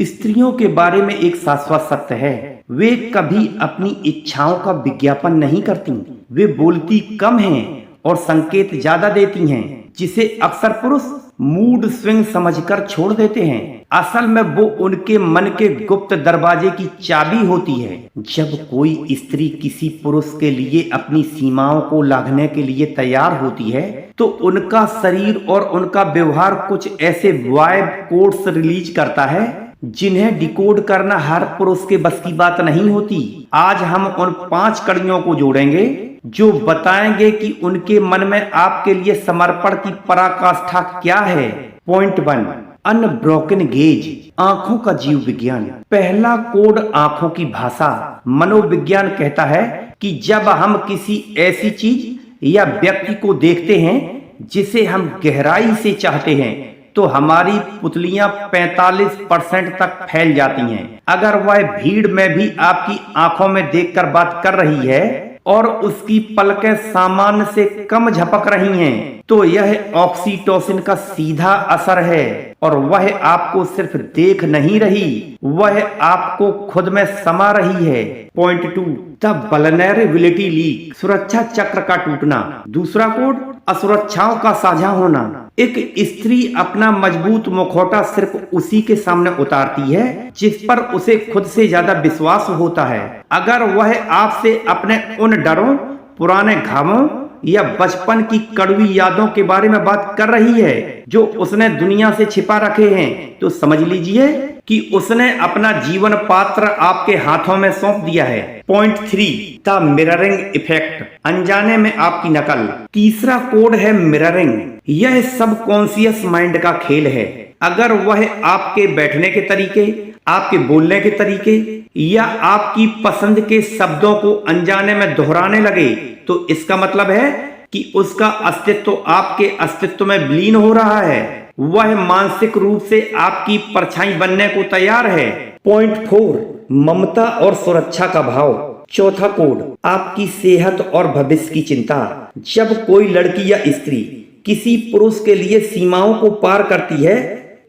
स्त्रियों के बारे में एक शाश्वत सत्य है, वे कभी अपनी इच्छाओं का विज्ञापन नहीं करती। वे बोलती कम हैं और संकेत ज्यादा देती हैं, जिसे अक्सर पुरुष मूड स्विंग समझकर छोड़ देते हैं। असल में वो उनके मन के गुप्त दरवाजे की चाबी होती है। जब कोई स्त्री किसी पुरुष के लिए अपनी सीमाओं को लांघने के लिए तैयार होती है, तो उनका शरीर और उनका व्यवहार कुछ ऐसे वाइब कोड्स रिलीज करता है जिन्हें डिकोड करना हर पुरुष के बस की बात नहीं होती। आज हम उन 5 कड़ियों को जोड़ेंगे जो बताएंगे कि उनके मन में आपके लिए समर्पण की पराकाष्ठा क्या है। पॉइंट 1, अनब्रोकन गेज, आंखों का जीव विज्ञान। पहला कोड आंखों की भाषा। मनोविज्ञान कहता है कि जब हम किसी ऐसी चीज या व्यक्ति को देखते हैं जिसे हम गहराई से चाहते हैं, तो हमारी पुतलियां 45% तक फैल जाती हैं। अगर वह भीड़ में भी आपकी आंखों में देखकर बात कर रही है और उसकी पलकें सामान्य से कम झपक रही हैं, तो यह ऑक्सीटोसिन का सीधा असर है और वह आपको सिर्फ देख नहीं रही, वह आपको खुद में समा रही है। पॉइंट 2, द वल्नरेबिलिटी लीक, सुरक्षा चक्र का टूटना। दूसरा कोड, असुरक्षाओं का साझा होना। एक स्त्री अपना मजबूत मुखौटा सिर्फ उसी के सामने उतारती है जिस पर उसे खुद से ज्यादा विश्वास होता है। अगर वह आपसे अपने उन डरों, पुराने घावों या बचपन की कड़वी यादों के बारे में बात कर रही है जो उसने दुनिया से छिपा रखे हैं, तो समझ लीजिए कि उसने अपना जीवन पात्र आपके हाथों में सौंप दिया है। पॉइंट 3, द मिररिंग इफेक्ट, अनजाने में आपकी नकल। तीसरा कोड है मिररिंग। यह सबकॉन्शियस माइंड का खेल है। अगर वह आपके बैठने के तरीके, आपके बोलने के तरीके या आपकी पसंद के शब्दों को अनजाने में दोहराने लगे, तो इसका मतलब है कि उसका अस्तित्व आपके अस्तित्व में विलीन हो रहा है। वह मानसिक रूप से आपकी परछाई बनने को तैयार है। पॉइंट 4, ममता और सुरक्षा का भाव। चौथा कोड, आपकी सेहत और भविष्य की चिंता। जब कोई लड़की या स्त्री किसी पुरुष के लिए सीमाओं को पार करती है,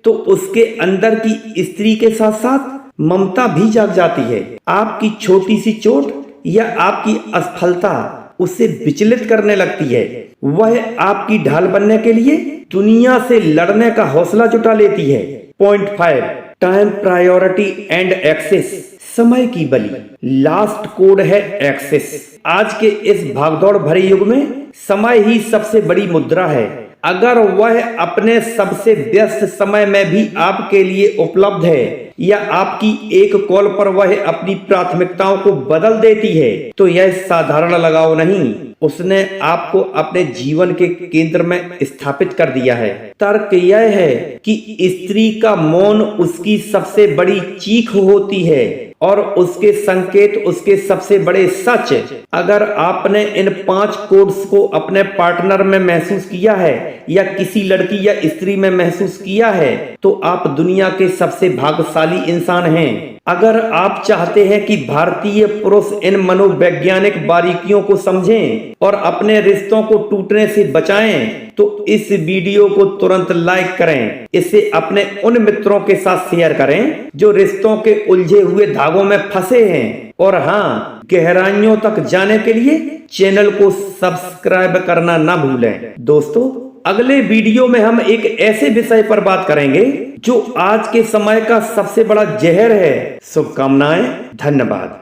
तो उसके अंदर की स्त्री के साथ साथ ममता भी जाग जाती है। आपकी छोटी सी चोट या आपकी असफलता उसे विचलित करने लगती है। वह आपकी ढाल बनने के लिए दुनिया से लड़ने का हौसला जुटा लेती है। Point 5, time priority and access, समय की बलि। लास्ट कोड है एक्सेस। आज के इस भागदौड़ भरे युग में समय ही सबसे बड़ी मुद्रा है। अगर वह अपने सबसे व्यस्त समय में भी आपके लिए उपलब्ध है या आपकी एक कॉल पर वह अपनी प्राथमिकताओं को बदल देती है, तो यह साधारण लगाव नहीं, उसने आपको अपने जीवन के केंद्र में स्थापित कर दिया है। तर्क यह है कि स्त्री का मौन उसकी सबसे बड़ी चीख होती है और उसके संकेत उसके सबसे बड़े सच। अगर आपने इन 5 कोड्स को अपने पार्टनर में महसूस किया है या किसी लड़की या स्त्री में महसूस किया है, तो आप दुनिया के सबसे भाग्यशाली इंसान हैं। अगर आप चाहते हैं कि भारतीय पुरुष इन मनोवैज्ञानिक बारीकियों को समझें और अपने रिश्तों को टूटने से बचाएं, तो इस वीडियो को तुरंत लाइक करें। इसे अपने उन मित्रों के साथ शेयर करें जो रिश्तों के उलझे हुए धागों में फंसे हैं। और हाँ, गहराइयों तक जाने के लिए चैनल को सब्सक्राइब करना ना भूलें। दोस्तों, अगले वीडियो में हम एक ऐसे विषय पर बात करेंगे जो आज के समय का सबसे बड़ा जहर है। शुभकामनाएं, धन्यवाद।